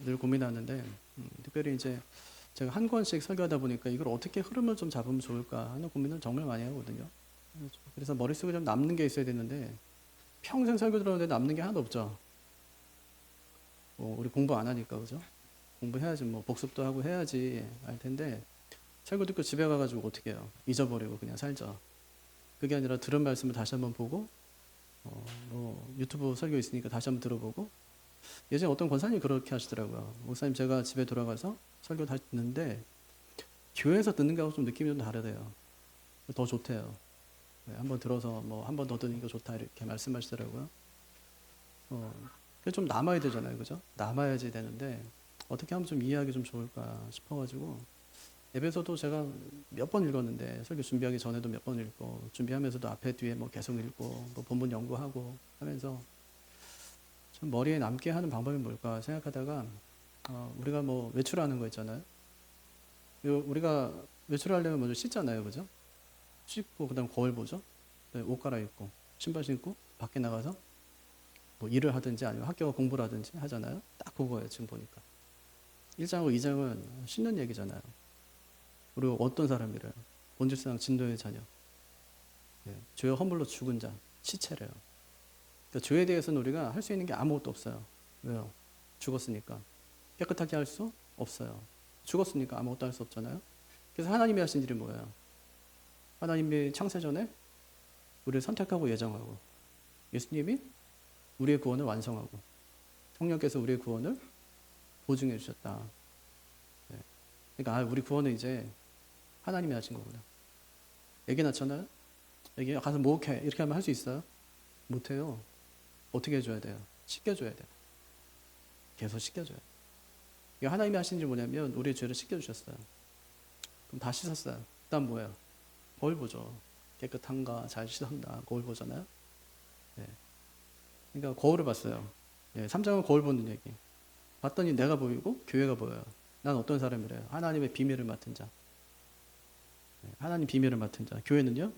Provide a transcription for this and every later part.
늘 고민하는데 특별히 이제 제가 한 권씩 설교하다 보니까 이걸 어떻게 흐름을 좀 잡으면 좋을까 하는 고민을 정말 많이 하거든요. 그래서 머릿속에 좀 남는 게 있어야 되는데 평생 설교 들었는데 남는 게 하나도 없죠. 우리 공부 안 하니까 그죠? 공부해야지 뭐 복습도 하고 해야지 알 텐데 설교 듣고 집에 가가지고 어떻게 해요? 잊어버리고 그냥 살죠. 그게 아니라 들은 말씀을 다시 한번 보고 뭐 유튜브 설교 있으니까 다시 한번 들어보고 예전에 어떤 권사님이 그렇게 하시더라고요. 목사님 제가 집에 돌아가서 설교 다시 듣는데 교회에서 듣는 거하고 좀 느낌이 좀 다르대요. 더 좋대요. 네, 한번 들어서 뭐 한 번 더 듣는 게 좋다 이렇게 말씀하시더라고요. 그게 좀 남아야 되잖아요, 그죠? 남아야지 되는데 어떻게 하면 좀 이해하기 좀 좋을까 싶어가지고 예배서도 제가 몇 번 읽었는데 설교 준비하기 전에도 몇 번 읽고 준비하면서도 앞에 뒤에 뭐 계속 읽고 뭐 본문 연구하고 하면서 좀 머리에 남게 하는 방법이 뭘까 생각하다가 우리가 뭐 외출하는 거 있잖아요. 우리가 외출하려면 먼저 씻잖아요, 그죠? 씻고 그다음 거울 보죠. 옷 갈아입고 신발 신고 밖에 나가서 뭐 일을 하든지 아니면 학교 공부를 하든지 하잖아요. 딱 그거예요, 지금 보니까. 1장하고 2장은 씻는 얘기잖아요. 그리고 어떤 사람이래요? 본질상 진노의 자녀. 죄와 허물로 죽은 자, 시체래요. 그러니까 죄에 대해서는 우리가 할 수 있는 게 아무것도 없어요. 왜요? 죽었으니까. 깨끗하게 할 수 없어요. 죽었으니까 아무것도 할 수 없잖아요. 그래서 하나님이 하신 일이 뭐예요? 하나님이 창세전에 우리를 선택하고 예정하고 예수님이 우리의 구원을 완성하고 성령께서 우리의 구원을 보증해 주셨다. 그러니까 우리 구원은 이제 하나님이 하신 거구나. 애기 낳잖아요. 애기 가서 목욕해 이렇게 하면 할 수 있어요? 못해요. 어떻게 해줘야 돼요? 씻겨줘야 돼요. 계속 씻겨줘요. 이게 하나님이 하신 일 뭐냐면 우리의 죄를 씻겨주셨어요. 그럼 다 씻었어요. 그 다음 뭐예요? 거울 보죠. 깨끗한가 잘 씻었나 거울 보잖아요. 네. 그러니까 거울을 봤어요. 3장은 거울 보는 얘기. 봤더니 내가 보이고 교회가 보여요. 난 어떤 사람이래요? 하나님의 비밀을 맡은 자. 하나님 비밀을 맡은 자. 교회는요?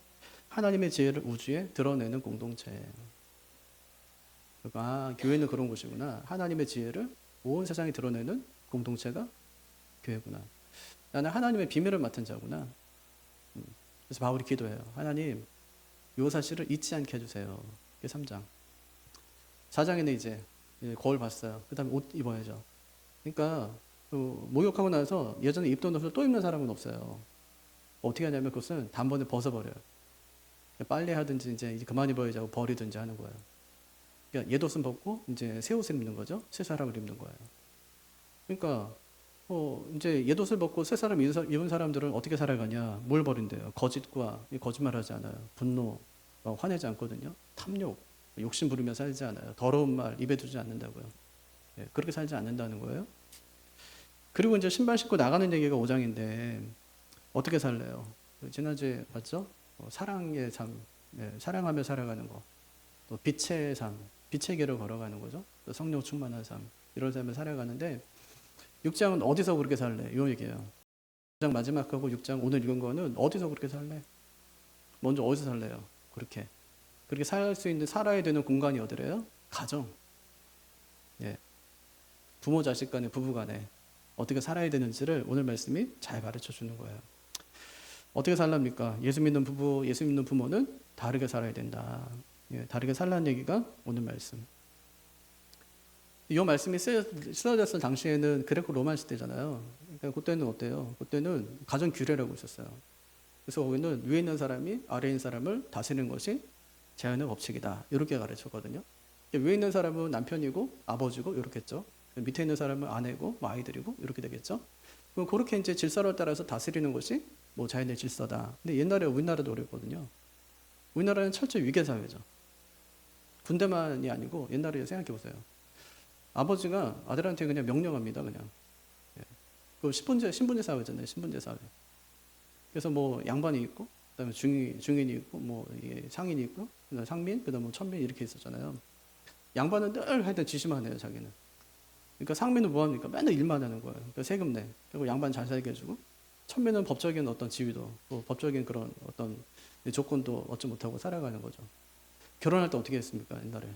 하나님의 지혜를 우주에 드러내는 공동체. 그러니까 교회는 그런 곳이구나. 하나님의 지혜를 온 세상에 드러내는 공동체가 교회구나. 나는 하나님의 비밀을 맡은 자구나. 그래서 바울이 기도해요. 하나님, 이 사실을 잊지 않게 해주세요. 그게 3장. 4장에는 이제 거울 봤어요. 그 다음에 옷 입어야죠. 그러니까 목욕하고 나서 예전에 입던 옷을 또 입는 사람은 없어요. 어떻게 하냐면 그것은 단번에 벗어버려요. 빨래하든지 이제 그만 입어야지 하고 버리든지 하는 거예요. 그러니까 옛 옷은 벗고 이제 새 옷을 입는 거죠. 새 사람을 입는 거예요. 그러니까 이제 옛 옷을 벗고 새 사람 입은 사람들은 어떻게 살아가냐? 뭘 버린대요? 거짓과 거짓말하지 않아요. 분노, 화내지 않거든요. 탐욕, 욕심 부리며 살지 않아요. 더러운 말 입에 두지 않는다고요. 그렇게 살지 않는다는 거예요. 그리고 이제 신발 신고 나가는 얘기가 5장인데 어떻게 살래요? 지난주에 봤죠? 사랑의 삶, 사랑하며 살아가는 거. 또 빛의 삶, 빛의 길을 걸어가는 거죠. 또 성령 충만한 삶, 이런 삶을 살아가는데 6장은 어디서 그렇게 살래? 이 얘기예요. 5장 마지막하고 6장 오늘 읽은 거는 어디서 그렇게 살래? 먼저 어디서 살래요? 그렇게 살 수 있는 살아야 되는 공간이 어디래요? 가정. 부모 자식 간에 부부 간에 어떻게 살아야 되는지를 오늘 말씀이 잘 가르쳐 주는 거예요. 어떻게 살랍니까? 예수 믿는 부부, 예수 믿는 부모는 다르게 살아야 된다. 다르게 살라는 얘기가 오늘 말씀. 이 말씀이 쓰여졌을 당시에는 그레코 로마 시대잖아요. 그러니까 그때는 어때요? 그때는 가정 규례라고 있었어요. 그래서 거기는 위에 있는 사람이 아래에 있는 사람을 다스리는 것이 자연의 법칙이다. 이렇게 가르쳤거든요. 위에 있는 사람은 남편이고 아버지고 이렇겠죠. 밑에 있는 사람은 아내고 뭐 아이들이고 이렇게 되겠죠. 그럼 그렇게 이제 질서를 따라서 다스리는 것이 뭐 자연의 질서다. 근데 옛날에 우리나라도 그랬거든요. 우리나라는 철저히 위계 사회죠. 군대만이 아니고 옛날에 생각해 보세요. 아버지가 아들한테 그냥 명령합니다. 그냥. 그 신분제 사회잖아요. 신분제 사회. 그래서 뭐 양반이 있고, 그다음에 중인이 있고, 뭐 상인이 있고, 그다음 상민, 그다음 뭐 천민 이렇게 있었잖아요. 양반은 늘 하여튼 지시만 해요. 자기는. 그러니까 상민은 뭐 합니까? 맨날 일만 하는 거예요. 그러니까 세금 내. 그리고 양반 잘 살게 해주고, 천민은 법적인 어떤 지위도, 뭐 법적인 그런 어떤 조건도 얻지 못하고 살아가는 거죠. 결혼할 때 어떻게 했습니까? 옛날에.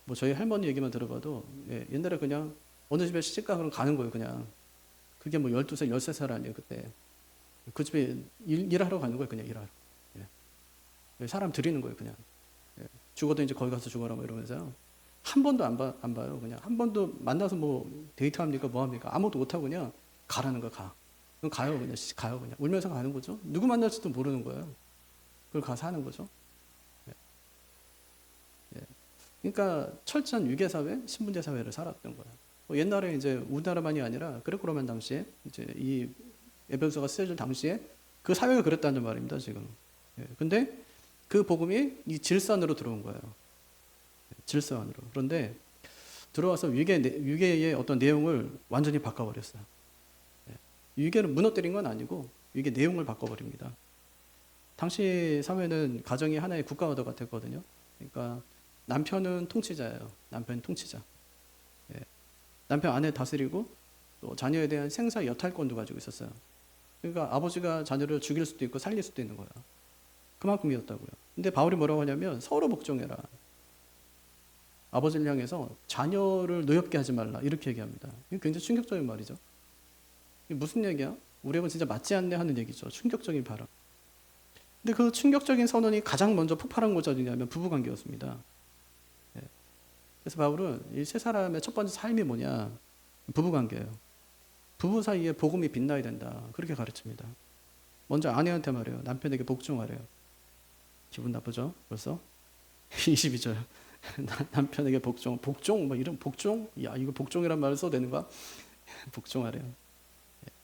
뭐 저희 할머니 얘기만 들어봐도 옛날에 그냥 어느 집에 시집가 그럼 가는 거예요, 그냥. 그게 뭐 12살, 13살 아니에요, 그때. 그 집에 일하러 가는 거예요, 그냥 일하러. 예. 사람 들이는 거예요, 그냥. 예. 죽어도 이제 거기 가서 죽어라 뭐 이러면서요. 한 번도 안 봐요, 그냥. 한 번도 만나서 뭐 데이트합니까, 뭐 합니까? 아무것도 못하고 그냥 가라는 거야, 가. 그럼 가요, 그냥. 가요, 그냥. 울면서 가는 거죠. 누구 만날지도 모르는 거예요. 그걸 가서 하는 거죠. 예. 예. 그러니까 철저한 유괴사회, 신분제 사회를 살았던 거예요. 옛날에 이제 우리나라만이 아니라 그레코로만 당시에 이제 이 에베소가 쓰여질 당시에 그 사회가 그랬다는 말입니다, 지금. 예. 근데 그 복음이 이 질서 안으로 들어온 거예요. 질서 안으로. 그런데 들어와서 유괴의 어떤 내용을 완전히 바꿔버렸어요. 예. 유괴를 무너뜨린 건 아니고 유괴 내용을 바꿔버립니다. 당시 사회는 가정이 하나의 국가와도 같았거든요. 그러니까 남편은 통치자예요. 남편은 통치자. 예. 남편 아내 다스리고 또 자녀에 대한 생사 여탈권도 가지고 있었어요. 그러니까 아버지가 자녀를 죽일 수도 있고 살릴 수도 있는 거야. 그만큼이었다고요. 근데 바울이 뭐라고 하냐면 서로 복종해라. 아버지를 향해서 자녀를 노엽게 하지 말라. 이렇게 얘기합니다. 이게 굉장히 충격적인 말이죠. 이게 무슨 얘기야? 우리하고 진짜 맞지 않네 하는 얘기죠. 충격적인 발언. 근데 그 충격적인 선언이 가장 먼저 폭발한 곳이 어디냐면 부부관계였습니다. 예. 그래서 바울은 이 세 사람의 첫 번째 삶이 뭐냐? 부부관계예요. 부부 사이에 복음이 빛나야 된다. 그렇게 가르칩니다. 먼저 아내한테 말해요. 남편에게 복종하래요. 기분 나쁘죠? 벌써? 22절. 남편에게 복종, 뭐 이런 복종? 야, 이거 복종이란 말을 써도 되는 거야? 복종하래요.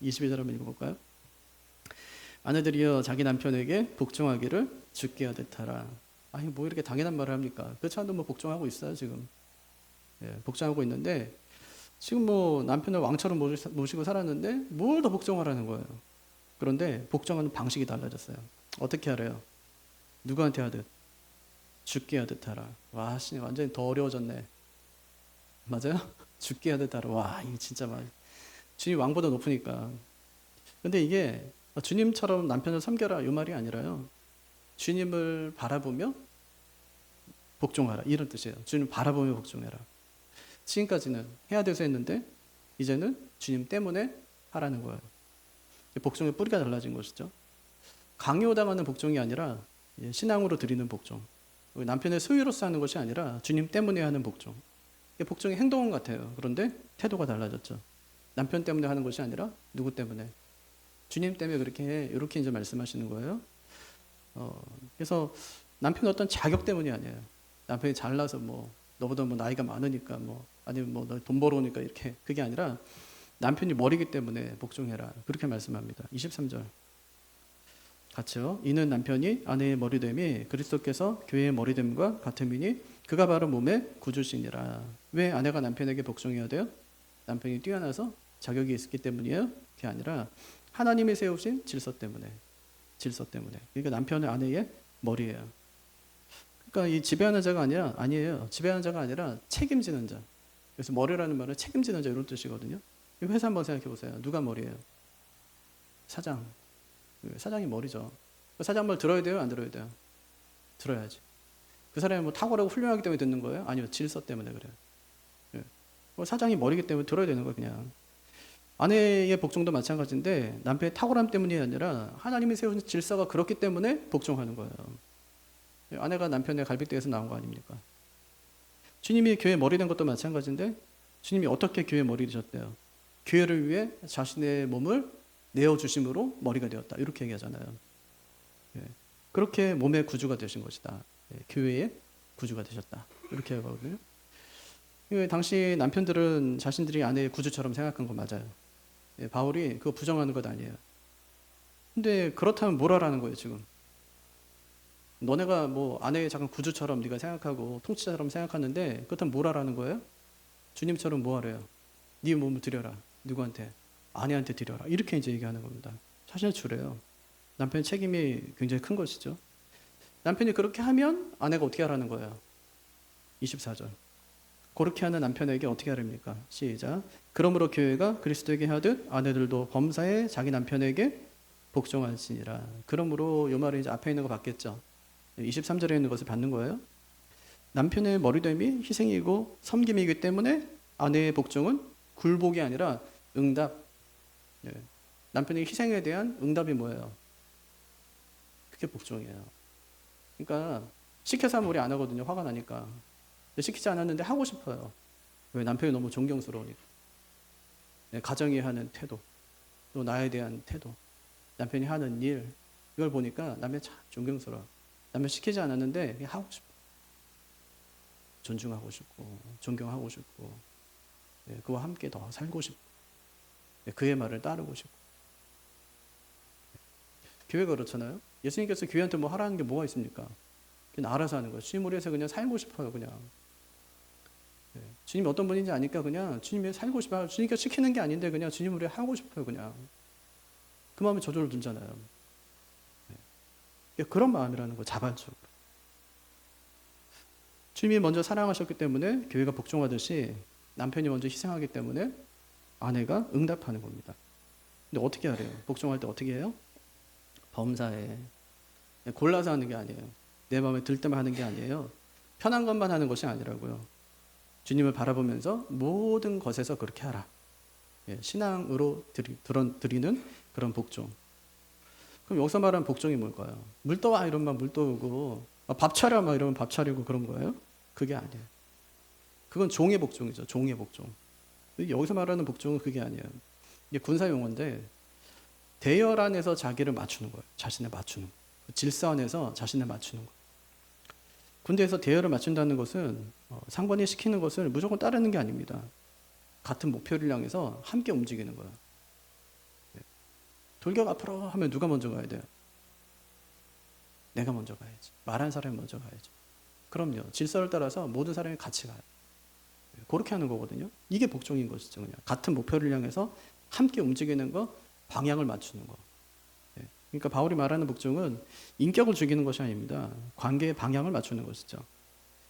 22절 한번 읽어볼까요? 아내들이여 자기 남편에게 복종하기를 주께 하듯 하라. 아니 뭐 이렇게 당연한 말을 합니까? 그 차도 뭐 복종하고 있어요 지금. 예, 복종하고 있는데 지금 뭐 남편을 왕처럼 모시고 살았는데 뭘 더 복종하라는 거예요. 그런데 복종하는 방식이 달라졌어요. 어떻게 하래요? 누구한테 하듯? 죽게 하듯 하라. 와, 완전히 더 어려워졌네. 맞아요? 죽게 하듯 하라. 와, 이거 진짜 말. 주님 왕보다 높으니까. 근데 이게 주님처럼 남편을 섬겨라 이 말이 아니라요. 주님을 바라보며 복종하라 이런 뜻이에요. 주님 바라보며 복종해라. 지금까지는 해야 돼서 했는데 이제는 주님 때문에 하라는 거예요. 복종의 뿌리가 달라진 것이죠. 강요당하는 복종이 아니라 신앙으로 드리는 복종. 남편의 소유로서 하는 것이 아니라 주님 때문에 하는 복종. 복종의 행동은 같아요. 그런데 태도가 달라졌죠. 남편 때문에 하는 것이 아니라 누구 때문에? 주님 때문에 그렇게 해. 이렇게 이제 말씀하시는 거예요. 그래서 남편 어떤 자격 때문이 아니에요. 남편이 잘나서 뭐 너보다 뭐 나이가 많으니까 뭐 아니면 뭐 너 돈 벌어오니까 이렇게 그게 아니라 남편이 머리기 때문에 복종해라. 그렇게 말씀합니다. 23절. 같이요. 이는 남편이 아내의 머리됨이 그리스도께서 교회의 머리됨과 같음이니 그가 바로 몸의 구주시니라. 왜 아내가 남편에게 복종해야 돼요? 남편이 뛰어나서 자격이 있기 때문이에요? 그게 아니라 하나님이 세우신 질서 때문에. 질서 때문에. 그러니까 남편은 아내의 머리예요. 그러니까 이 지배하는 자가 아니에요. 지배하는 자가 아니라 책임지는 자. 그래서 머리라는 말은 책임지는 자 이런 뜻이거든요. 회사 한번 생각해 보세요. 누가 머리예요? 사장. 사장이 머리죠. 사장 말 들어야 돼요? 안 들어야 돼요? 들어야지. 그 사람이 뭐 탁월하고 훌륭하기 때문에 듣는 거예요? 아니요. 질서 때문에 그래요. 사장이 머리기 때문에 들어야 되는 거예요. 그냥. 아내의 복종도 마찬가지인데 남편의 탁월함 때문이 아니라 하나님이 세우신 질서가 그렇기 때문에 복종하는 거예요. 아내가 남편의 갈빗대에서 나온 거 아닙니까? 주님이 교회 머리 된 것도 마찬가지인데 주님이 어떻게 교회 머리 되셨대요? 교회를 위해 자신의 몸을 내어주심으로 머리가 되었다. 이렇게 얘기하잖아요. 그렇게 몸의 구주가 되신 것이다. 교회의 구주가 되셨다. 이렇게 하거든요. 당시 남편들은 자신들이 아내의 구주처럼 생각한 거 맞아요. 바울이 그거 부정하는 것 아니에요. 근데 그렇다면 뭘 하라는 거예요 지금? 너네가 뭐 아내의 작은 구주처럼 네가 생각하고 통치자처럼 생각하는데 그렇다면 뭘 하라는 거예요? 주님처럼 뭐 하래요? 네 몸을 드려라. 누구한테? 아내한테 드려라. 이렇게 이제 얘기하는 겁니다. 사실 주래요. 남편의 책임이 굉장히 큰 것이죠. 남편이 그렇게 하면 아내가 어떻게 하라는 거예요? 24절. 그렇게 하는 남편에게 어떻게 하랍니까? 시작. 그러므로 교회가 그리스도에게 하듯 아내들도 범사에 자기 남편에게 복종할지니라. 그러므로 이 말은 이제 앞에 있는 거 받겠죠. 23절에 있는 것을 받는 거예요. 남편의 머리됨이 희생이고 섬김이기 때문에 아내의 복종은 굴복이 아니라 응답. 예. 남편의 희생에 대한 응답이 뭐예요? 그게 복종이에요. 그러니까 시켜서 하면 우리 안 하거든요. 화가 나니까. 시키지 않았는데 하고 싶어요. 왜? 남편이 너무 존경스러우니까. 예, 가정이 하는 태도, 또 나에 대한 태도, 남편이 하는 일, 이걸 보니까 남편이 참 존경스러워. 남편 시키지 않았는데 그냥 하고 싶어. 존중하고 싶고, 존경하고 싶고, 예, 그와 함께 더 살고 싶고, 예, 그의 말을 따르고 싶고. 교회가 그렇잖아요. 예수님께서 교회한테 뭐 하라는 게 뭐가 있습니까? 그냥 알아서 하는 거예요. 주님 우리에서 그냥 살고 싶어요. 그냥. 예, 주님이 어떤 분인지 아니까 그냥 주님이 살고 싶어요. 주님께서 시키는 게 아닌데 그냥 주님 우리 하고 싶어요. 그냥. 그 마음에 저절로 들잖아요. 예, 그런 마음이라는 거 자발적으로. 주님이 먼저 사랑하셨기 때문에 교회가 복종하듯이 남편이 먼저 희생하기 때문에 아내가 응답하는 겁니다. 근데 어떻게 하래요? 복종할 때 어떻게 해요? 범사에. 골라서 하는 게 아니에요. 내 마음에 들 때만 하는 게 아니에요. 편한 것만 하는 것이 아니라고요. 주님을 바라보면서 모든 것에서 그렇게 하라. 예, 신앙으로 드리는 그런 복종. 그럼 여기서 말하는 복종이 뭘까요? 물 떠와 이러면 물 떠오고 밥 차려 막 이러면 밥 차리고 그런 거예요? 그게 아니에요. 그건 종의 복종이죠. 종의 복종. 여기서 말하는 복종은 그게 아니에요. 이게 군사 용어인데 대열 안에서 자기를 맞추는 거예요. 자신을 맞추는 거예요. 질서 안에서 자신을 맞추는 거예요. 군대에서 대열을 맞춘다는 것은 상관이 시키는 것을 무조건 따르는 게 아닙니다. 같은 목표를 향해서 함께 움직이는 거예요. 돌격 앞으로 하면 누가 먼저 가야 돼요? 내가 먼저 가야지. 말한 사람이 먼저 가야지. 그럼요. 질서를 따라서 모든 사람이 같이 가요. 그렇게 하는 거거든요. 이게 복종인 것이죠. 그냥 같은 목표를 향해서 함께 움직이는 거, 방향을 맞추는 거. 그러니까 바울이 말하는 복종은 인격을 죽이는 것이 아닙니다. 관계의 방향을 맞추는 것이죠.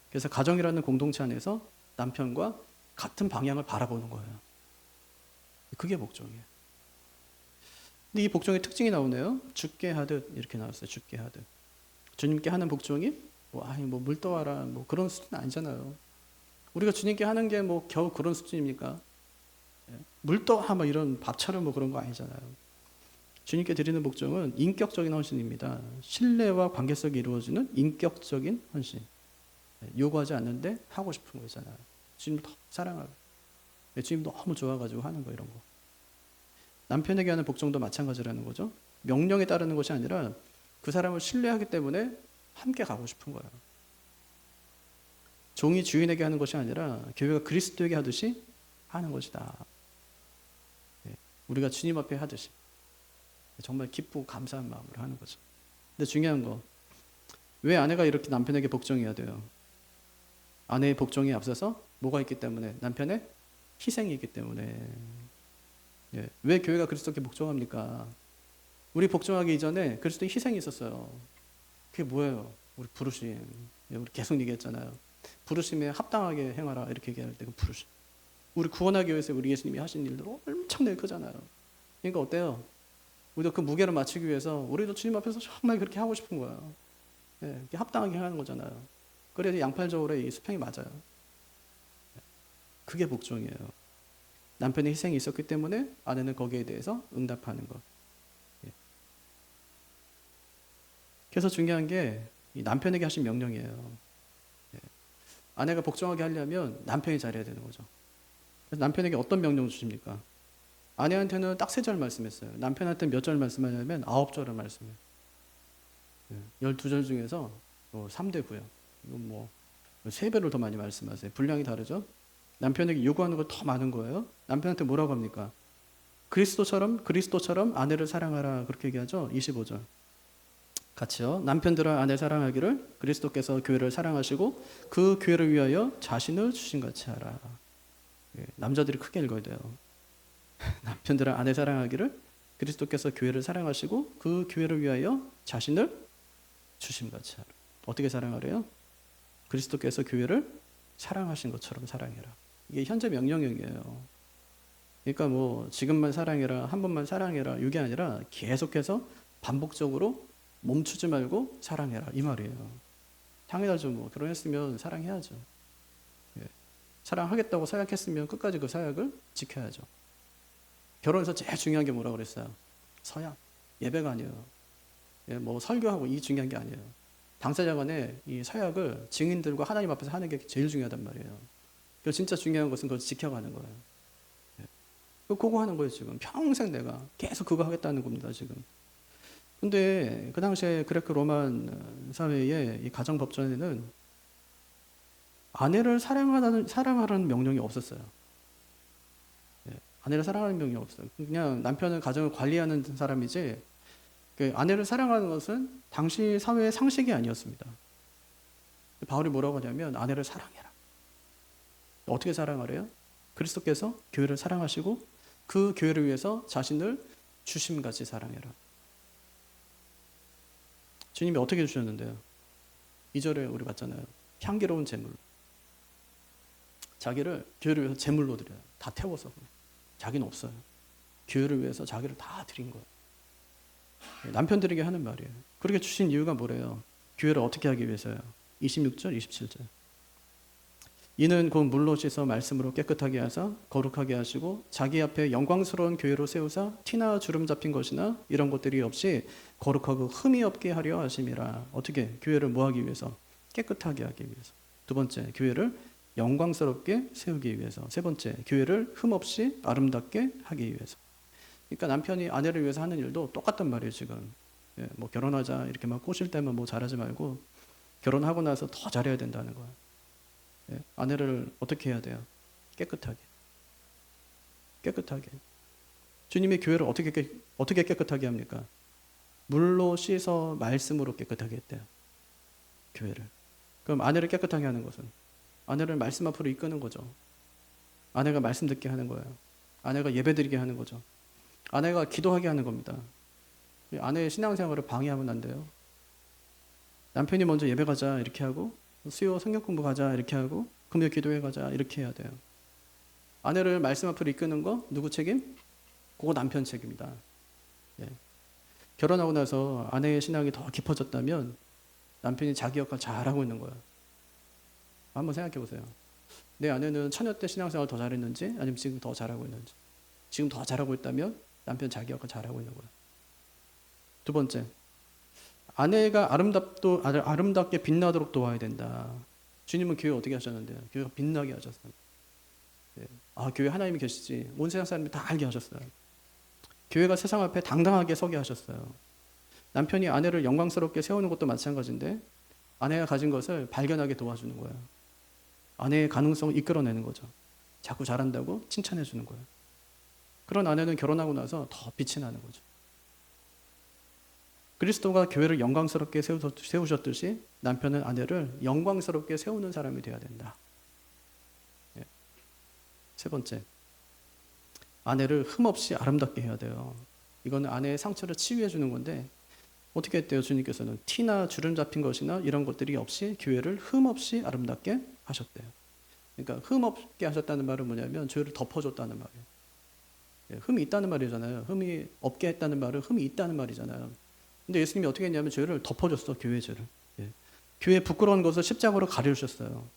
그래서 가정이라는 공동체 안에서 남편과 같은 방향을 바라보는 거예요. 그게 복종이에요. 근데 이 복종의 특징이 나오네요. 죽게 하듯 이렇게 나왔어요. 죽게 하듯. 주님께 하는 복종이 물 떠와라 뭐 그런 수준 아니잖아요. 우리가 주님께 하는 게 뭐 겨우 그런 수준입니까? 물 떠와 막 이런 밥차려 뭐 그런 거 아니잖아요. 주님께 드리는 복종은 인격적인 헌신입니다. 신뢰와 관계성이 이루어지는 인격적인 헌신. 요구하지 않는데 하고 싶은 거잖아요. 주님 더 사랑하고 주님 너무 좋아가지고 하는 거 이런 거. 남편에게 하는 복종도 마찬가지라는 거죠. 명령에 따르는 것이 아니라 그 사람을 신뢰하기 때문에 함께 가고 싶은 거예요. 종이 주인에게 하는 것이 아니라 교회가 그리스도에게 하듯이 하는 것이다. 우리가 주님 앞에 하듯이 정말 기쁘고 감사한 마음으로 하는 거죠. 근데 중요한 거, 왜 아내가 이렇게 남편에게 복종해야 돼요? 아내의 복종에 앞서서 뭐가 있기 때문에? 남편의 희생이 있기 때문에. 왜 교회가 그리스도께 복종합니까? 우리 복종하기 이전에 그리스도의 희생이 있었어요. 그게 뭐예요? 우리 부르심. 우리 계속 얘기했잖아요. 부르심에 합당하게 행하라 이렇게 얘기할 때 그 부르심. 우리 구원하기 위해서 우리 예수님이 하신 일들 엄청나게 크잖아요. 그러니까 어때요? 우리도 그 무게를 맞추기 위해서 우리도 주님 앞에서 정말 그렇게 하고 싶은 거예요. 이렇게 합당하게 행하는 거잖아요. 그래서 양팔적으로 이 수평이 맞아요. 그게 복종이에요. 남편의 희생이 있었기 때문에 아내는 거기에 대해서 응답하는 것. 그래서 중요한 게 이 남편에게 하신 명령이에요. 아내가 복종하게 하려면 남편이 잘해야 되는 거죠. 그래서 남편에게 어떤 명령을 주십니까? 아내한테는 딱 3절 말씀했어요. 남편한테는 몇 절 말씀하냐면 9절을 말씀해요. 12절 중에서 3대 9요. 이건 뭐 3배를 더 많이 말씀하세요. 분량이 다르죠? 남편에게 요구하는 거 더 많은 거예요. 남편한테 뭐라고 합니까? 그리스도처럼 아내를 사랑하라 그렇게 얘기하죠. 25절. 같이요. 남편들아 아내 사랑하기를 그리스도께서 교회를 사랑하시고 그 교회를 위하여 자신을 주신 같이 하라. 남자들이 크게 읽어야 돼요. 남편들아 아내 사랑하기를 그리스도께서 교회를 사랑하시고 그 교회를 위하여 자신을 주심 같이 하라. 어떻게 사랑하래요? 그리스도께서 교회를 사랑하신 것처럼 사랑해라. 이게 현재 명령이에요. 그러니까 뭐 지금만 사랑해라, 한 번만 사랑해라 이게 아니라 계속해서 반복적으로 멈추지 말고 사랑해라 이 말이에요. 당연하죠. 뭐 결혼했으면 사랑해야죠. 사랑하겠다고 서약했으면 끝까지 그 서약을 지켜야죠. 결혼에서 제일 중요한 게 뭐라고 그랬어요? 서약. 예배가 아니에요. 뭐 설교하고 이 중요한 게 아니에요. 당사자 간에 이 서약을 증인들과 하나님 앞에서 하는 게 제일 중요하단 말이에요. 그 진짜 중요한 것은 그걸 지켜가는 거예요. 그거 하는 거예요, 지금. 평생 내가 계속 그거 하겠다는 겁니다, 지금. 근데 그 당시에 그레코 로만 사회의 이 가정법전에는 아내를 사랑하라는 명령이 없었어요. 아내를 사랑하는 명령이 없어요. 그냥 남편은 가정을 관리하는 사람이지, 그 아내를 사랑하는 것은 당시 사회의 상식이 아니었습니다. 바울이 뭐라고 하냐면 아내를 사랑해라. 어떻게 사랑하래요? 그리스도께서 교회를 사랑하시고 그 교회를 위해서 자신을 주심같이 사랑해라. 주님이 어떻게 주셨는데요? 2절에 우리 봤잖아요. 향기로운 제물. 자기를 교회를 위해서 제물로 드려요. 다 태워서. 자기는 없어요. 교회를 위해서 자기를 다 드린 거예요. 남편들에게 하는 말이에요. 그렇게 주신 이유가 뭐래요? 교회를 어떻게 하기 위해서요? 26절, 27절. 이는 곧 물로 씻어 말씀으로 깨끗하게 하사 거룩하게 하시고 자기 앞에 영광스러운 교회로 세우사 티나 주름 잡힌 것이나 이런 것들이 없이 거룩하고 흠이 없게 하려 하심이라. 어떻게? 교회를 뭐 하기 위해서? 깨끗하게 하기 위해서. 두 번째, 교회를 영광스럽게 세우기 위해서. 세 번째, 교회를 흠 없이 아름답게 하기 위해서. 그러니까 남편이 아내를 위해서 하는 일도 똑같단 말이에요, 지금. 뭐 결혼하자 이렇게 막 꼬실 때만 뭐 잘하지 말고 결혼하고 나서 더 잘해야 된다는 거예요. 아내를 어떻게 해야 돼요? 깨끗하게. 깨끗하게. 주님이 교회를 어떻게 깨끗하게 합니까? 물로 씻어 말씀으로 깨끗하게 했대요. 교회를. 그럼 아내를 깨끗하게 하는 것은 아내를 말씀 앞으로 이끄는 거죠. 아내가 말씀 듣게 하는 거예요. 아내가 예배드리게 하는 거죠. 아내가 기도하게 하는 겁니다. 아내의 신앙생활을 방해하면 안 돼요. 남편이 먼저 예배 가자 이렇게 하고 수요 성경 공부 가자 이렇게 하고 금요 기도회 가자 이렇게 해야 돼요. 아내를 말씀 앞으로 이끄는 거 누구 책임? 그거 남편 책임이다. 결혼하고 나서 아내의 신앙이 더 깊어졌다면 남편이 자기 역할 잘하고 있는 거예요. 한번 생각해 보세요. 내 아내는 처녀 때 신앙생활 더 잘했는지 아니면 지금 더 잘하고 있는지. 지금 더 잘하고 있다면 남편 자기 역할 잘하고 있는 거예요. 두 번째, 아내가 아름답게 빛나도록 도와야 된다. 주님은 교회 어떻게 하셨는데요? 교회가 빛나게 하셨어요. 교회 하나님이 계시지. 온 세상 사람들이 다 알게 하셨어요. 교회가 세상 앞에 당당하게 서게 하셨어요. 남편이 아내를 영광스럽게 세우는 것도 마찬가지인데 아내가 가진 것을 발견하게 도와주는 거예요. 아내의 가능성을 이끌어내는 거죠. 자꾸 잘한다고 칭찬해 주는 거예요. 그런 아내는 결혼하고 나서 더 빛이 나는 거죠. 그리스도가 교회를 영광스럽게 세우셨듯이 남편은 아내를 영광스럽게 세우는 사람이 되어야 된다. 세 번째, 아내를 흠없이 아름답게 해야 돼요. 이거는 아내의 상처를 치유해 주는 건데 어떻게 했대요? 주님께서는 티나 주름 잡힌 것이나 이런 것들이 없이 교회를 흠없이 아름답게 하셨대요. 그러니까 흠없게 하셨다는 말은 뭐냐면 교회를 덮어줬다는 말이에요. 흠이 있다는 말이잖아요. 흠이 없게 했다는 말은 흠이 있다는 말이잖아요. 근데 예수님이 어떻게 했냐면 죄를 덮어줬어. 교회 죄를. 교회 부끄러운 것을 십자가로 가려주셨어요.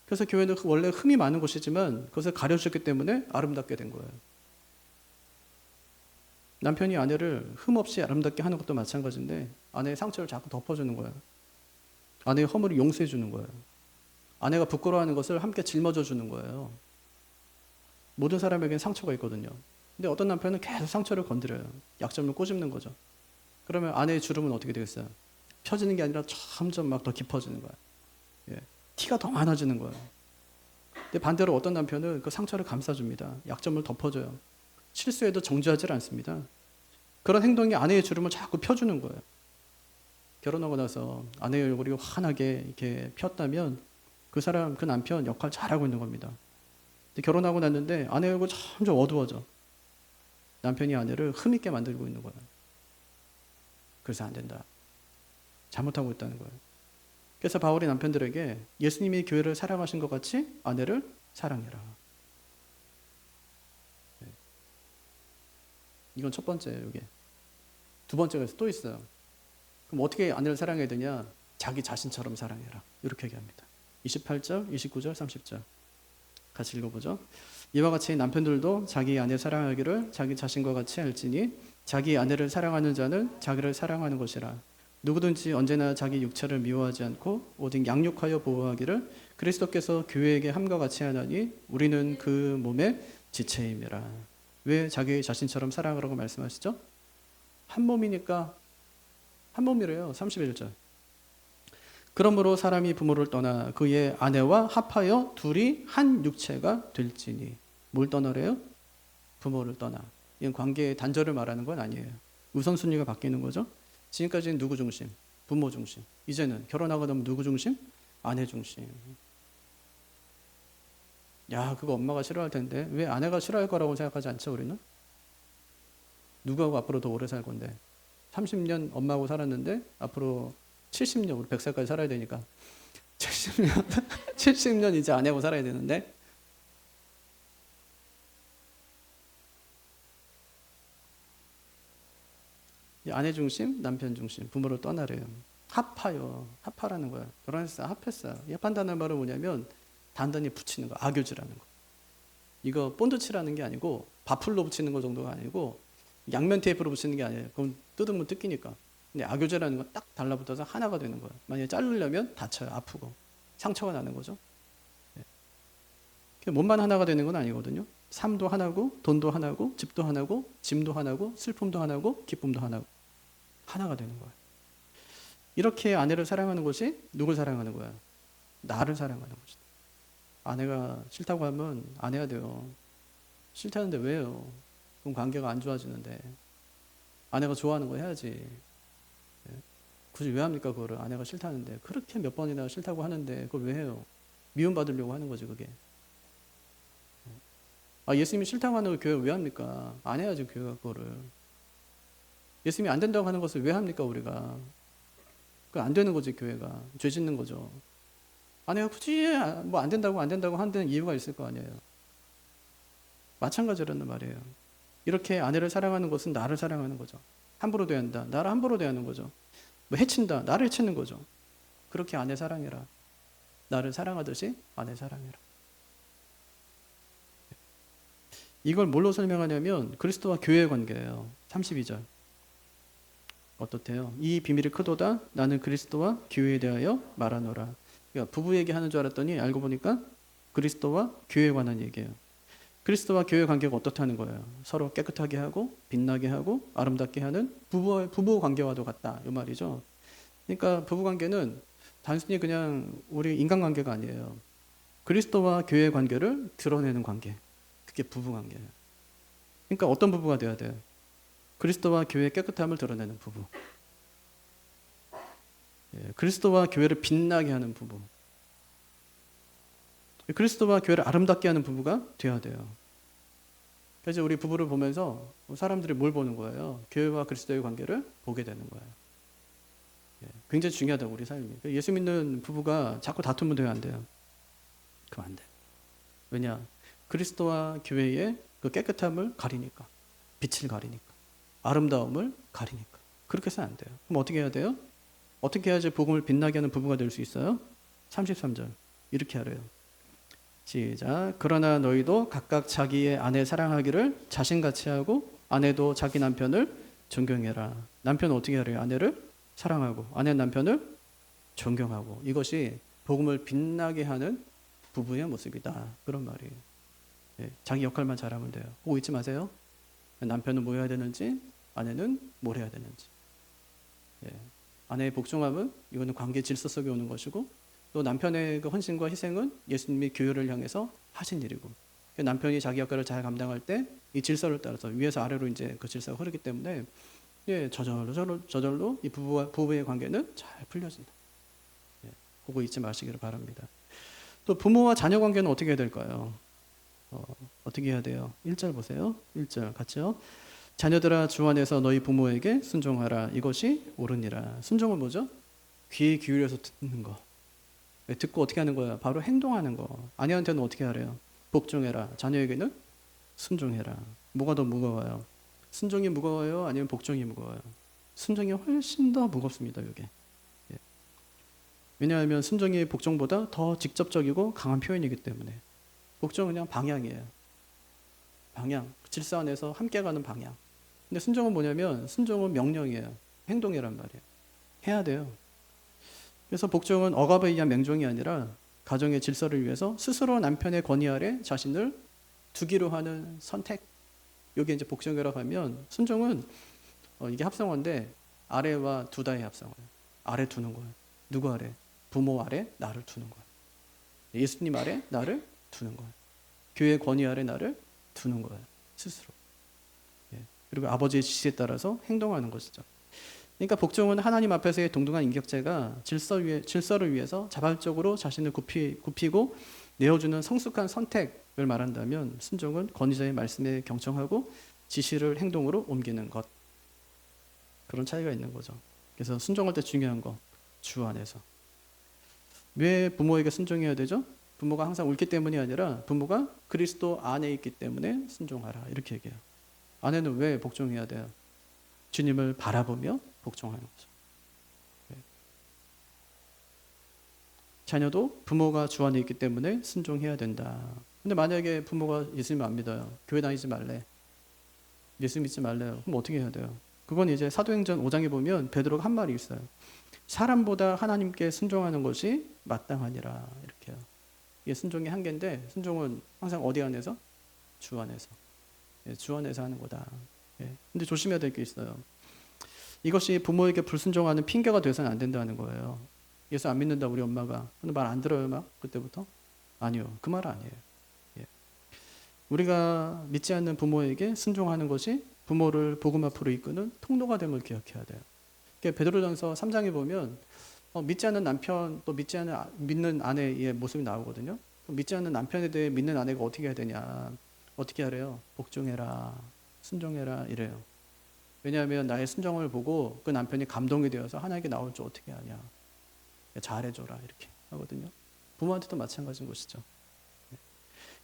그래서 교회는 원래 흠이 많은 곳이지만 그것을 가려주셨기 때문에 아름답게 된 거예요. 남편이 아내를 흠없이 아름답게 하는 것도 마찬가지인데 아내의 상처를 자꾸 덮어주는 거예요. 아내의 허물을 용서해 주는 거예요. 아내가 부끄러워하는 것을 함께 짊어져 주는 거예요. 모든 사람에게는 상처가 있거든요. 근데 어떤 남편은 계속 상처를 건드려요. 약점을 꼬집는 거죠. 그러면 아내의 주름은 어떻게 되겠어요? 펴지는 게 아니라 점점 막 더 깊어지는 거예요. 티가 더 많아지는 거예요. 근데 반대로 어떤 남편은 그 상처를 감싸줍니다. 약점을 덮어줘요. 실수해도 정죄하지 않습니다. 그런 행동이 아내의 주름을 자꾸 펴주는 거예요. 결혼하고 나서 아내의 얼굴이 환하게 이렇게 폈다면 그 남편 역할 잘하고 있는 겁니다. 근데 결혼하고 났는데 아내의 얼굴 점점 어두워져. 남편이 아내를 흠있게 만들고 있는 거예요. 그래서 안 된다. 잘못하고 있다는 거예요. 그래서 바울이 남편들에게 예수님이 교회를 사랑하신 것 같이 아내를 사랑해라. 이건 첫 번째예요. 이게. 두 번째가 또 있어요. 그럼 어떻게 아내를 사랑해야 되냐? 자기 자신처럼 사랑해라. 이렇게 얘기합니다. 28절, 29절, 30절. 같이 읽어보죠. 이와 같이 남편들도 자기 아내 사랑하기를 자기 자신과 같이 할지니 자기 아내를 사랑하는 자는 자기를 사랑하는 것이라. 누구든지 언제나 자기 육체를 미워하지 않고 오직 양육하여 보호하기를 그리스도께서 교회에게 함과 같이 하나니 우리는 그 몸의 지체임이라. 왜 자기 자신처럼 사랑하라고 말씀하시죠? 한 몸이니까 한 몸이래요. 31절. 그러므로 사람이 부모를 떠나 그의 아내와 합하여 둘이 한 육체가 될지니. 뭘 떠나래요? 부모를 떠나. 이건 관계의 단절을 말하는 건 아니에요. 우선순위가 바뀌는 거죠. 지금까지는 누구 중심? 부모 중심. 이제는 결혼하고 나면 누구 중심? 아내 중심. 야, 그거 엄마가 싫어할 텐데 왜 아내가 싫어할 거라고 생각하지 않죠, 우리는? 누구하고 앞으로 더 오래 살 건데 30년 엄마하고 살았는데 앞으로 70년, 우리 100살까지 살아야 되니까 70년 70년 이제 아내하고 살아야 되는데 아내 중심, 남편 중심, 부모를 떠나래요. 합하요. 합하라는 거야. 결혼했어요. 합했어요. 합한다는 말은 뭐냐면 단단히 붙이는 거, 악교질하는 거. 이거 본드 칠하는 게 아니고 바풀로 붙이는 거 정도가 아니고 양면 테이프로 붙이는 게 아니에요. 그럼 뜯으면 뜯기니까. 근데 악교질하는 건 딱 달라붙어서 하나가 되는 거예요. 만약에 자르려면 다쳐요. 아프고. 상처가 나는 거죠. 몸만 하나가 되는 건 아니거든요. 삶도 하나고 돈도 하나고 집도 하나고 짐도 하나고 슬픔도 하나고 기쁨도 하나고 하나가 되는 거예요. 이렇게 아내를 사랑하는 것이 누굴 사랑하는 거야? 나를 사랑하는 것이다. 아내가 싫다고 하면 안 해야 돼요. 싫다는데 왜요? 그럼 관계가 안 좋아지는데. 아내가 좋아하는 거 해야지. 굳이 왜 합니까 그거를? 아내가 싫다는데. 그렇게 몇 번이나 싫다고 하는데 그걸 왜 해요? 미움받으려고 하는 거지 그게. 예수님이 싫다고 하는 걸 교회가 왜 합니까? 안 해야지 교회가 그거를. 예수님이 안 된다고 하는 것을 왜 합니까 우리가? 그 안 되는 거지 교회가. 죄 짓는 거죠. 아내가 굳이 뭐 안 된다고 하는 이유가 있을 거 아니에요. 마찬가지라는 말이에요. 이렇게 아내를 사랑하는 것은 나를 사랑하는 거죠. 함부로 대한다. 나를 함부로 대하는 거죠. 뭐 해친다. 나를 해치는 거죠. 그렇게 아내 사랑해라. 나를 사랑하듯이 아내 사랑해라. 이걸 뭘로 설명하냐면 그리스도와 교회의 관계예요. 32절. 어떻대요? 이 비밀이 크도다. 나는 그리스도와 교회에 대하여 말하노라. 그러니까 부부 얘기하는 줄 알았더니 알고 보니까 그리스도와 교회에 관한 얘기예요. 그리스도와 교회 관계가 어떻다는 거예요? 서로 깨끗하게 하고 빛나게 하고 아름답게 하는 부부 관계와도 같다. 이 말이죠. 그러니까 부부 관계는 단순히 그냥 우리 인간 관계가 아니에요. 그리스도와 교회의 관계를 드러내는 관계. 그게 부부 관계예요. 그러니까 어떤 부부가 돼야 돼요? 그리스도와 교회의 깨끗함을 드러내는 부부. 그리스도와 교회를 빛나게 하는 부부. 그리스도와 교회를 아름답게 하는 부부가 돼야 돼요. 그래서 우리 부부를 보면서 사람들이 뭘 보는 거예요? 교회와 그리스도의 관계를 보게 되는 거예요. 굉장히 중요하다고 우리 삶이. 예수 믿는 부부가 자꾸 다투면 돼요, 안 돼요? 그럼 안 돼요. 왜냐? 그리스도와 교회의 그 깨끗함을 가리니까, 빛을 가리니까, 아름다움을 가리니까. 그렇게 해서는 안 돼요. 그럼 어떻게 해야 돼요? 어떻게 해야지 복음을 빛나게 하는 부부가 될 수 있어요? 33절 이렇게 하래요. 시작. 그러나 너희도 각각 자기의 아내 사랑하기를 자신같이 하고 아내도 자기 남편을 존경해라. 남편은 어떻게 하래요? 아내를 사랑하고 아내는 남편을 존경하고. 이것이 복음을 빛나게 하는 부부의 모습이다. 그런 말이에요. 자기 역할만 잘하면 돼요. 그거 잊지 마세요. 남편은 뭐 해야 되는지 아내는 뭘 해야 되는지. 아내의 복종함은 이거는 관계 질서 속에 오는 것이고 또 남편의 그 헌신과 희생은 예수님이 교회를 향해서 하신 일이고 남편이 자기 역할을 잘 감당할 때 이 질서를 따라서 위에서 아래로 이제 그 질서가 흐르기 때문에 저절로 이 부부의 관계는 잘 풀려진다. 그거 잊지 마시기를 바랍니다. 또 부모와 자녀 관계는 어떻게 해야 될까요? 어떻게 해야 돼요? 1절 보세요. 1절 같이요. 자녀들아 주 안에서 너희 부모에게 순종하라. 이것이 옳으니라. 순종은 뭐죠? 귀에 기울여서 듣는 거. 듣고 어떻게 하는 거야? 바로 행동하는 거. 아내한테는 어떻게 하래요? 복종해라. 자녀에게는 순종해라. 뭐가 더 무거워요? 순종이 무거워요? 아니면 복종이 무거워요? 순종이 훨씬 더 무겁습니다. 이게. 왜냐하면 순종이 복종보다 더 직접적이고 강한 표현이기 때문에. 복종은 그냥 방향이에요. 방향, 질서 안에서 함께 가는 방향. 근데 순종은 뭐냐면 순종은 명령이에요. 행동이란 말이에요. 해야 돼요. 그래서 복종은 억압에 의한 맹종이 아니라 가정의 질서를 위해서 스스로 남편의 권위 아래 자신을 두기로 하는 선택. 이게 이제 복종이라고 하면 순종은 이게 합성어인데 아래와 두다의 합성어예요. 아래 두는 거예요. 누구 아래? 부모 아래 나를 두는 거예요. 예수님 아래 나를 두는 거예요. 교회 권위 아래 나를 두는 거예요. 스스로. 예. 그리고 아버지의 지시에 따라서 행동하는 것이죠. 그러니까 복종은 하나님 앞에서의 동등한 인격체가 질서를 위해서 자발적으로 자신을 굽히고 내어주는 성숙한 선택을 말한다면 순종은 권위자의 말씀에 경청하고 지시를 행동으로 옮기는 것. 그런 차이가 있는 거죠. 그래서 순종할 때 중요한 거, 주 안에서. 왜 부모에게 순종해야 되죠? 부모가 항상 옳기 때문이 아니라 부모가 그리스도 안에 있기 때문에 순종하라 이렇게 얘기해요. 아내는 왜 복종해야 돼요? 주님을 바라보며 복종하는 거죠. 자녀도 부모가 주 안에 있기 때문에 순종해야 된다. 근데 만약에 부모가 예수님을 안 믿어요. 교회 다니지 말래. 예수 믿지 말래요. 그럼 어떻게 해야 돼요? 그건 이제 사도행전 5장에 보면 베드로가 한 말이 있어요. 사람보다 하나님께 순종하는 것이 마땅하니라 이렇게요. 이게 순종의 한계인데 순종은 항상 어디 안에서? 주 안에서. 주 안에서 하는 거다. 근데 조심해야 될 게 있어요. 이것이 부모에게 불순종하는 핑계가 돼서는 안 된다는 거예요. 예수 안 믿는다 우리 엄마가. 근데 말 안 들어요 막 그때부터? 아니요. 그 말 아니에요. 우리가 믿지 않는 부모에게 순종하는 것이 부모를 복음 앞으로 이끄는 통로가 됨을 기억해야 돼요. 베드로전서 3장에 보면 믿지 않는 남편 또 믿는 아내의 모습이 나오거든요. 믿지 않는 남편에 대해 믿는 아내가 어떻게 해야 되냐? 어떻게 하래요? 복종해라, 순종해라 이래요. 왜냐하면 나의 순종을 보고 그 남편이 감동이 되어서 하나님께 나올 줄 어떻게 하냐? 잘해줘라 이렇게 하거든요. 부모한테도 마찬가지인 것이죠.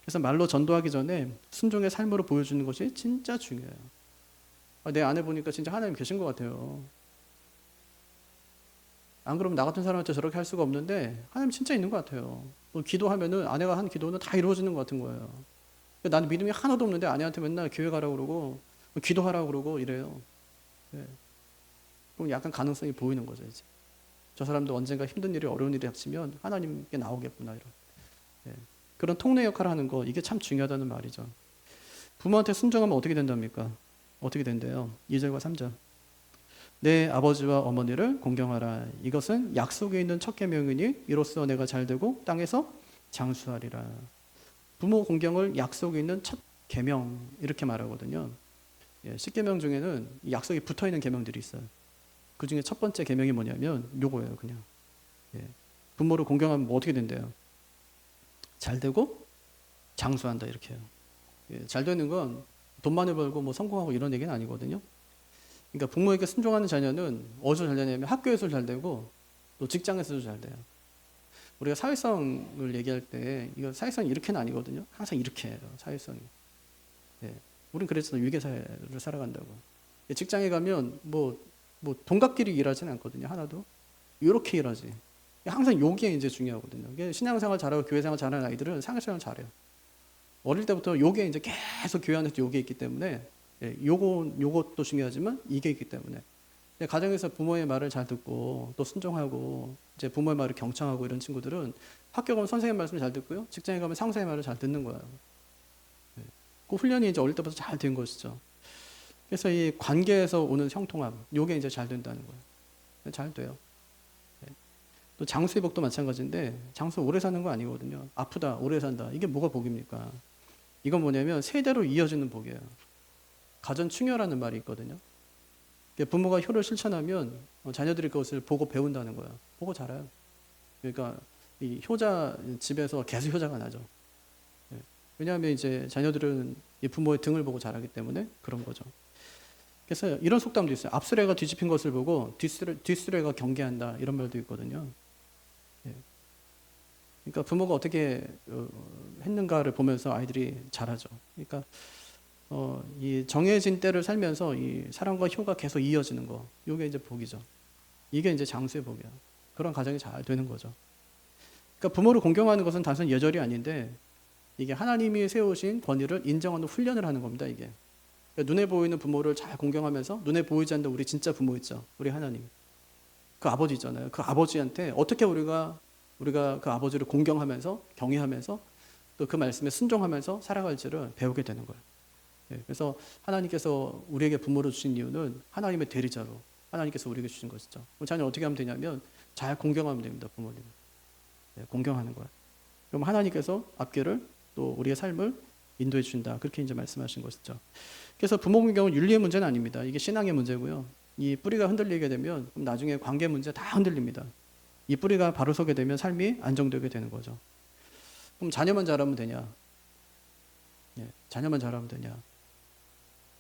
그래서 말로 전도하기 전에 순종의 삶으로 보여주는 것이 진짜 중요해요. 내 아내 보니까 진짜 하나님 계신 것 같아요. 안 그러면 나 같은 사람한테 저렇게 할 수가 없는데 하나님 진짜 있는 것 같아요. 또 기도하면은 아내가 한 기도는 다 이루어지는 것 같은 거예요. 나는 믿음이 하나도 없는데 아내한테 맨날 교회 가라고 그러고 기도하라고 그러고 이래요. 그럼 약간 가능성이 보이는 거죠 이제. 저 사람도 언젠가 힘든 일이 어려운 일이 닥치면 하나님께 나오겠구나 이런. 그런 통로 역할을 하는 거 이게 참 중요하다는 말이죠. 부모한테 순종하면 어떻게 된답니까? 어떻게 된대요? 2절과 3절. 내 아버지와 어머니를 공경하라. 이것은 약속에 있는 첫 계명이니 이로써 내가 잘되고 땅에서 장수하리라. 부모 공경을 약속에 있는 첫 계명 이렇게 말하거든요. 10계명 중에는 약속이 붙어있는 계명들이 있어요. 그 중에 첫 번째 계명이 뭐냐면 요거예요 그냥. 부모를 공경하면 뭐 어떻게 된대요? 잘되고 장수한다 이렇게 해요. 잘 되는 건 돈 많이 벌고 뭐 성공하고 이런 얘기는 아니거든요. 그러니까 부모에게 순종하는 자녀는 어디서 잘 되냐면 학교에서 잘 되고 또 직장에서도 잘 돼요. 우리가 사회성을 얘기할 때 이거 사회성이 이렇게는 아니거든요. 항상 이렇게 해요. 사회성이. 우린 그랬잖아요. 위계사회를 살아간다고. 직장에 가면 뭐 동갑끼리 일하지는 않거든요. 하나도. 이렇게 일하지. 항상 요게 이제 중요하거든요. 신앙생활 잘하고 교회생활 잘하는 아이들은 사회생활 잘해요. 어릴 때부터 요게 이제 계속 교회 안에서 요게 있기 때문에 요것도 중요하지만 이게 있기 때문에 가정에서 부모의 말을 잘 듣고 또 순종하고 이제 부모의 말을 경청하고 이런 친구들은 학교 가면 선생님 말씀을 잘 듣고요. 직장에 가면 상사의 말을 잘 듣는 거예요. 그 훈련이 이제 어릴 때부터 잘 된 것이죠. 그래서 이 관계에서 오는 형통함, 요게 이제 잘 된다는 거예요. 잘 돼요. 또 장수의 복도 마찬가지인데 장수 오래 사는 거 아니거든요. 아프다, 오래 산다. 이게 뭐가 복입니까? 이건 뭐냐면 세대로 이어지는 복이에요. 가전 충효라는 말이 있거든요. 부모가 효를 실천하면 자녀들이 그것을 보고 배운다는 거예요. 보고 자라요. 그러니까 이 효자 집에서 계속 효자가 나죠. 왜냐하면 이제 자녀들은 이 부모의 등을 보고 자라기 때문에 그런 거죠. 그래서 이런 속담도 있어요. 앞수레가 뒤집힌 것을 보고 뒷수레가 경계한다 이런 말도 있거든요. 그러니까 부모가 어떻게 했는가를 보면서 아이들이 자라죠. 그러니까 이 정해진 때를 살면서 이 사랑과 효가 계속 이어지는 거, 이게 이제 복이죠. 이게 이제 장수의 복이야. 그런 가정이 잘 되는 거죠. 그러니까 부모를 공경하는 것은 단순 예절이 아닌데 이게 하나님이 세우신 권위를 인정하는 훈련을 하는 겁니다. 이게 그러니까 눈에 보이는 부모를 잘 공경하면서 눈에 보이지 않는 우리 진짜 부모 있죠. 우리 하나님, 그 아버지 있잖아요. 그 아버지한테 어떻게 우리가 그 아버지를 공경하면서 경외하면서 또 그 말씀에 순종하면서 살아갈지를 배우게 되는 거예요. 그래서 하나님께서 우리에게 부모를 주신 이유는 하나님의 대리자로 하나님께서 우리에게 주신 것이죠. 그럼 자녀 어떻게 하면 되냐면 잘 공경하면 됩니다. 부모님 공경하는 거예요. 그럼 하나님께서 앞길을 또 우리의 삶을 인도해 주신다. 그렇게 이제 말씀하신 것이죠. 그래서 부모 공경은 윤리의 문제는 아닙니다. 이게 신앙의 문제고요. 이 뿌리가 흔들리게 되면 그럼 나중에 관계 문제 다 흔들립니다. 이 뿌리가 바로 서게 되면 삶이 안정되게 되는 거죠. 그럼 자녀만 잘하면 되냐? 자녀만 잘하면 되냐?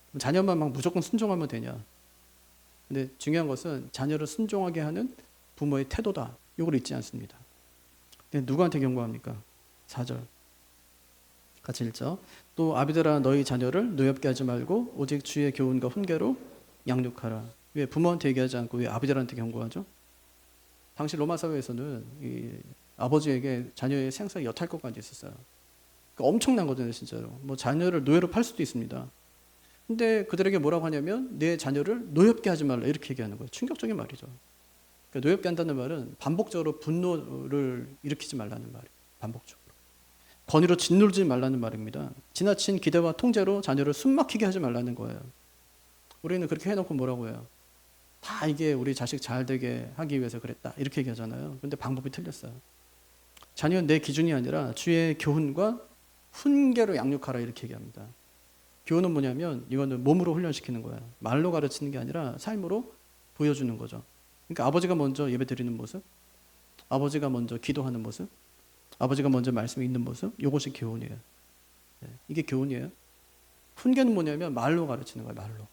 그럼 자녀만 막 무조건 순종하면 되냐? 근데 중요한 것은 자녀를 순종하게 하는 부모의 태도다. 이걸 잊지 않습니다. 근데 누구한테 경고합니까? 4절 같이 읽죠. 또 아비들아 너희 자녀를 노엽게 하지 말고 오직 주의 교훈과 훈계로 양육하라. 왜 부모한테 얘기하지 않고 왜 아비들한테 경고하죠? 당시 로마 사회에서는 이 아버지에게 자녀의 생사가 여탈 것까지 있었어요. 그러니까 엄청난 거잖아요, 진짜로. 뭐 자녀를 노예로 팔 수도 있습니다. 근데 그들에게 뭐라고 하냐면 내 자녀를 노엽게 하지 말라 이렇게 얘기하는 거예요. 충격적인 말이죠. 그러니까 노엽게 한다는 말은 반복적으로 분노를 일으키지 말라는 말이에요. 반복적으로. 권위로 짓누르지 말라는 말입니다. 지나친 기대와 통제로 자녀를 숨막히게 하지 말라는 거예요. 우리는 그렇게 해놓고 뭐라고 해요? 다 이게 우리 자식 잘 되게 하기 위해서 그랬다 이렇게 얘기하잖아요. 근데 방법이 틀렸어요. 자녀는 내 기준이 아니라 주의 교훈과 훈계로 양육하라 이렇게 얘기합니다. 교훈은 뭐냐면 이거는 몸으로 훈련시키는 거예요. 말로 가르치는 게 아니라 삶으로 보여주는 거죠. 그러니까 아버지가 먼저 예배 드리는 모습, 아버지가 먼저 기도하는 모습, 아버지가 먼저 말씀이 있는 모습, 이것이 교훈이에요. 이게 교훈이에요. 훈계는 뭐냐면 말로 가르치는 거예요. 말로.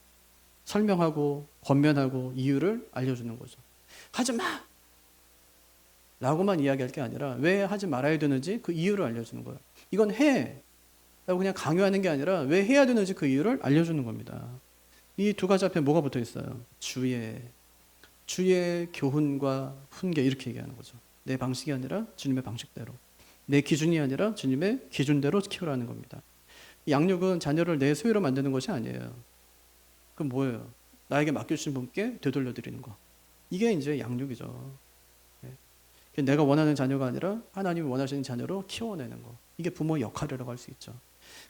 설명하고 권면하고 이유를 알려주는 거죠. 하지 마! 라고만 이야기할 게 아니라 왜 하지 말아야 되는지 그 이유를 알려주는 거예요. 이건 해! 라고 그냥 강요하는 게 아니라 왜 해야 되는지 그 이유를 알려주는 겁니다. 이 두 가지 앞에 뭐가 붙어 있어요? 주의 교훈과 훈계 이렇게 얘기하는 거죠. 내 방식이 아니라 주님의 방식대로. 내 기준이 아니라 주님의 기준대로 키우라는 겁니다. 양육은 자녀를 내 소유로 만드는 것이 아니에요. 그럼 뭐예요? 나에게 맡겨주신 분께 되돌려드리는 거. 이게 이제 양육이죠. 내가 원하는 자녀가 아니라 하나님이 원하시는 자녀로 키워내는 거. 이게 부모의 역할이라고 할 수 있죠.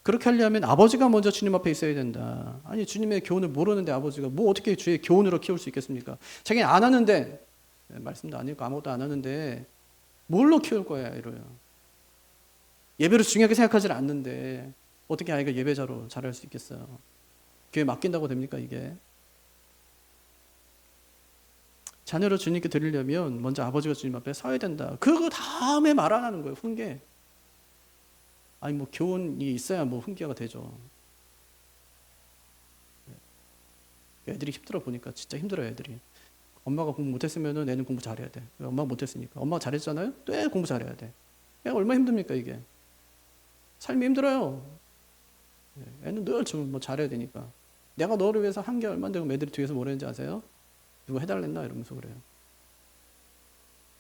그렇게 하려면 아버지가 먼저 주님 앞에 있어야 된다. 아니 주님의 교훈을 모르는데 아버지가 뭐 어떻게 주의 교훈으로 키울 수 있겠습니까? 자기는 안 하는데 말씀도 안 읽고 아무것도 안 하는데 뭘로 키울 거야 이래요. 예배를 중요하게 생각하지 않는데 어떻게 아이가 예배자로 자랄 수 있겠어요? 교회 맡긴다고 됩니까 이게? 자녀를 주님께 드리려면 먼저 아버지가 주님 앞에 서야 된다. 그 다음에 말 안 하는 거예요. 훈계. 아니 뭐 교훈이 있어야 뭐 훈계가 되죠. 애들이 힘들어 보니까 진짜 힘들어요 애들이. 엄마가 공부 못했으면 애는 공부 잘해야 돼. 엄마가 못했으니까. 엄마가 잘했잖아요? 또 애 공부 잘해야 돼. 애가 얼마나 힘듭니까 이게. 삶이 힘들어요. 애는 늘 뭐 잘해야 되니까. 내가 너를 위해서 한 게 얼마인데 애들이 뒤에서 뭐라는지 아세요? 누가 해달랬나? 이러면서 그래요.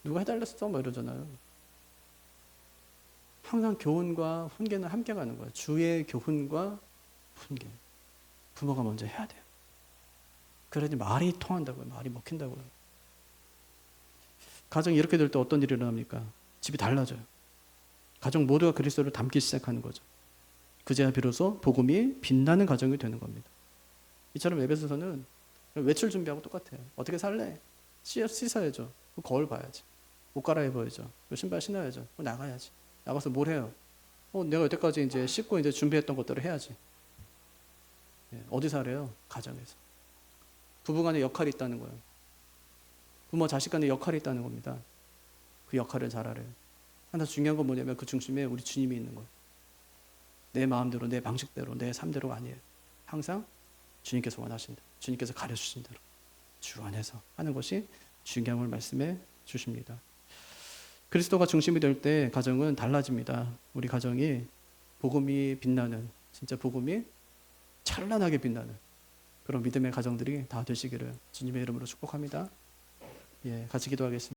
누가 해달랬어? 뭐 이러잖아요. 항상 교훈과 훈계는 함께 가는 거예요. 주의 교훈과 훈계. 부모가 먼저 해야 돼요. 그래야지 말이 통한다고요. 말이 먹힌다고요. 가정이 이렇게 될 때 어떤 일이 일어납니까? 집이 달라져요. 가정 모두가 그리스도를 닮기 시작하는 거죠. 그제야 비로소 복음이 빛나는 가정이 되는 겁니다. 이처럼 에베소서는 외출 준비하고 똑같아요. 어떻게 살래? 씻어야죠. 거울 봐야지. 옷 갈아입어야죠. 신발 신어야죠. 나가야지. 나가서 뭘 해요? 내가 여태까지 이제 씻고 이제 준비했던 것들을 해야지. 어디서 하래요? 가정에서. 부부간에 역할이 있다는 거예요. 부모 자식 간에 역할이 있다는 겁니다. 그 역할을 잘하래요. 하나 중요한 건 뭐냐면 그 중심에 우리 주님이 있는 거예요. 내 마음대로, 내 방식대로, 내 삶대로가 아니에요. 항상 주님께서 원하신다. 주님께서 가르쳐주신 대로 주 안에서 하는 것이 중요함을 말씀해 주십니다. 그리스도가 중심이 될 때 가정은 달라집니다. 우리 가정이 복음이 빛나는, 진짜 복음이 찬란하게 빛나는 그런 믿음의 가정들이 다 되시기를 주님의 이름으로 축복합니다. 같이 기도하겠습니다.